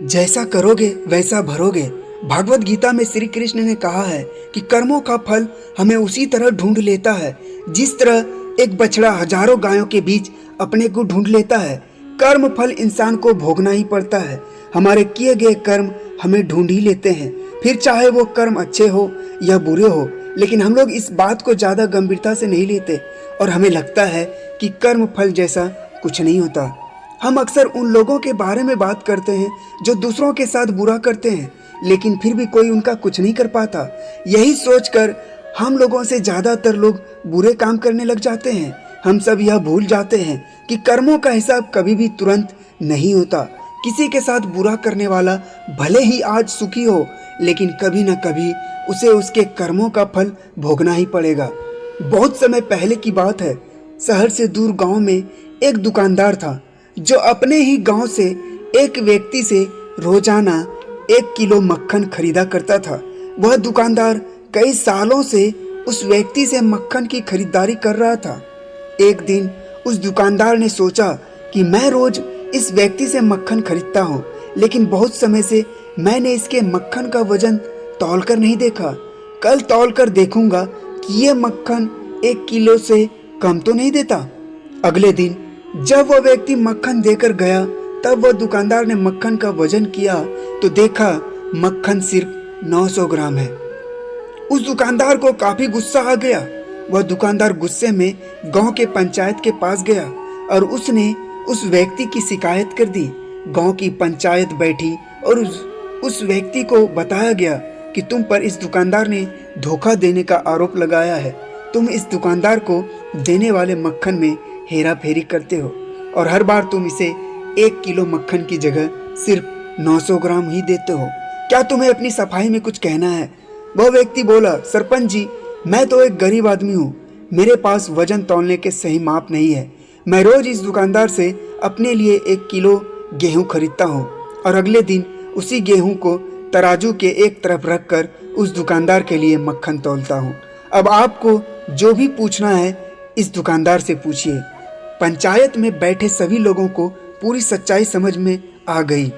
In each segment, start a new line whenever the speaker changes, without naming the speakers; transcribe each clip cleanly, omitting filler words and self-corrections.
जैसा करोगे वैसा भरोगे। भागवत गीता में श्री कृष्ण ने कहा है कि कर्मों का फल हमें उसी तरह ढूंढ लेता है जिस तरह एक बछड़ा हजारों गायों के बीच अपने को ढूंढ लेता है। कर्म फल इंसान को भोगना ही पड़ता है। हमारे किए गए कर्म हमें ढूंढ ही लेते हैं, फिर चाहे वो कर्म अच्छे हो या बुरे हो। लेकिन हम लोग इस बात को ज़्यादा गंभीरता से नहीं लेते और हमें लगता है कि कर्म फल जैसा कुछ नहीं होता। हम अक्सर उन लोगों के बारे में बात करते हैं जो दूसरों के साथ बुरा करते हैं, लेकिन फिर भी कोई उनका कुछ नहीं कर पाता। यही सोचकर हम लोगों से ज़्यादातर लोग बुरे काम करने लग जाते हैं। हम सब यह भूल जाते हैं कि कर्मों का हिसाब कभी भी तुरंत नहीं होता। किसी के साथ बुरा करने वाला भले ही आज सुखी हो, लेकिन कभी न कभी उसे उसके कर्मों का फल भोगना ही पड़ेगा। बहुत समय पहले की बात है, शहर से दूर गांव में एक दुकानदार था जो अपने ही गांव से एक व्यक्ति से रोजाना 1 किलो मक्खन खरीदा करता था। वह दुकानदार कई सालों से उस व्यक्ति से मक्खन की खरीदारी कर रहा था। एक दिन उस दुकानदार ने सोचा कि मैं रोज इस व्यक्ति से मक्खन खरीदता हूँ, लेकिन बहुत समय से मैंने इसके मक्खन का वजन तौल कर नहीं देखा। कल तौल कर देखूंगा कि ये मक्खन 1 किलो से कम तो नहीं देता। अगले दिन जब वह व्यक्ति मक्खन देकर गया, तब वह दुकानदार ने मक्खन का वजन किया तो देखा मक्खन सिर्फ 900 ग्राम है। उस दुकानदार को काफी गुस्सा आ गया। वह दुकानदार गुस्से में गांव के पंचायत के पास गया और उसने उस व्यक्ति की शिकायत कर दी। गांव की पंचायत बैठी और उस व्यक्ति को बताया गया कि तुम पर इस दुकानदार ने धोखा देने का आरोप लगाया है। तुम इस दुकानदार को देने वाले मक्खन में हेरा फेरी करते हो और हर बार तुम इसे 1 किलो मक्खन की जगह सिर्फ 900 ग्राम ही देते हो। क्या तुम्हें अपनी सफाई में कुछ कहना है? वह व्यक्ति बोला, सरपंच जी, मैं तो एक गरीब आदमी हूँ, मेरे पास वजन तौलने के सही माप नहीं है। मैं रोज इस दुकानदार से अपने लिए 1 किलो गेहूँ खरीदता हूँ और अगले दिन उसी गेहूँ को तराजू के एक तरफ रखकर उस दुकानदार के लिए मक्खन तौलता हूँ। अब आपको जो भी पूछना है इस दुकानदार से पूछिए। पंचायत में बैठे सभी लोगों को पूरी सच्चाई समझ में आ गई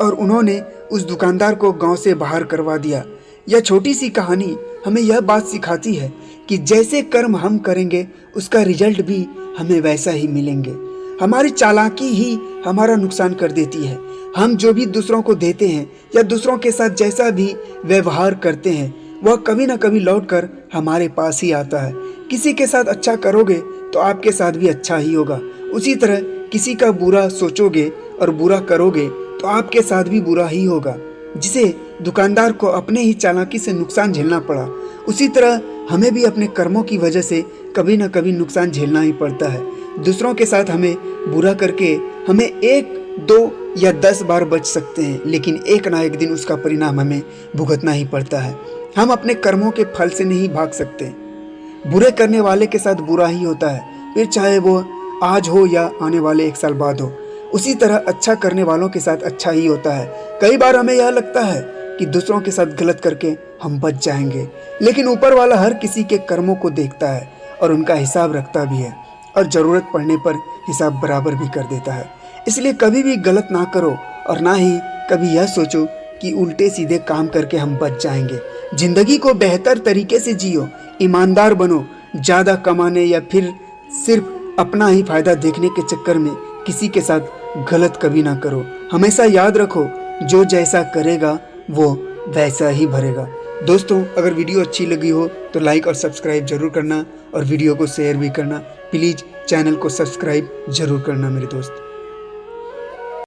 और उन्होंने उस दुकानदार को गांव से बाहर करवा दिया। यह छोटी सी कहानी हमें यह बात सिखाती है कि जैसे कर्म हम करेंगे उसका रिजल्ट भी हमें वैसा ही मिलेंगे। हमारी चालाकी ही हमारा नुकसान कर देती है। हम जो भी दूसरों को देते हैं या दूसरों के साथ जैसा भी व्यवहार करते हैं वह कभी ना कभी लौटकर हमारे पास ही आता है। किसी के साथ अच्छा करोगे तो आपके साथ भी अच्छा ही होगा। उसी तरह किसी का बुरा सोचोगे और बुरा करोगे तो आपके साथ भी बुरा ही होगा। जिसे दुकानदार को अपने ही चालाकी से नुकसान झेलना पड़ा, उसी तरह हमें भी अपने कर्मों की वजह से कभी ना कभी नुकसान झेलना ही पड़ता है। दूसरों के साथ हमें बुरा करके हमें 1, 2 या 10 बार बच सकते हैं, लेकिन एक ना एक दिन उसका परिणाम हमें भुगतना ही पड़ता है। हम अपने कर्मों के फल से नहीं भाग सकते। बुरे करने वाले के साथ बुरा ही होता है, फिर चाहे वो आज हो या आने वाले 1 साल बाद हो। उसी तरह अच्छा करने वालों के साथ अच्छा ही होता है। कई बार हमें यह लगता है कि दूसरों के साथ गलत करके हम बच जाएंगे, लेकिन ऊपर वाला हर किसी के कर्मों को देखता है और उनका हिसाब रखता भी है और ज़रूरत पड़ने पर हिसाब बराबर भी कर देता है। इसलिए कभी भी गलत ना करो और ना ही कभी यह सोचो कि उल्टे सीधे काम करके हम बच जाएंगे। जिंदगी को बेहतर तरीके से जियो, ईमानदार बनो। ज़्यादा कमाने या फिर सिर्फ अपना ही फायदा देखने के चक्कर में किसी के साथ गलत कभी ना करो। हमेशा याद रखो, जो जैसा करेगा वो वैसा ही भरेगा। दोस्तों, अगर वीडियो अच्छी लगी हो तो लाइक और सब्सक्राइब जरूर करना और वीडियो को शेयर भी करना। प्लीज़ चैनल को सब्सक्राइब जरूर करना मेरे दोस्त।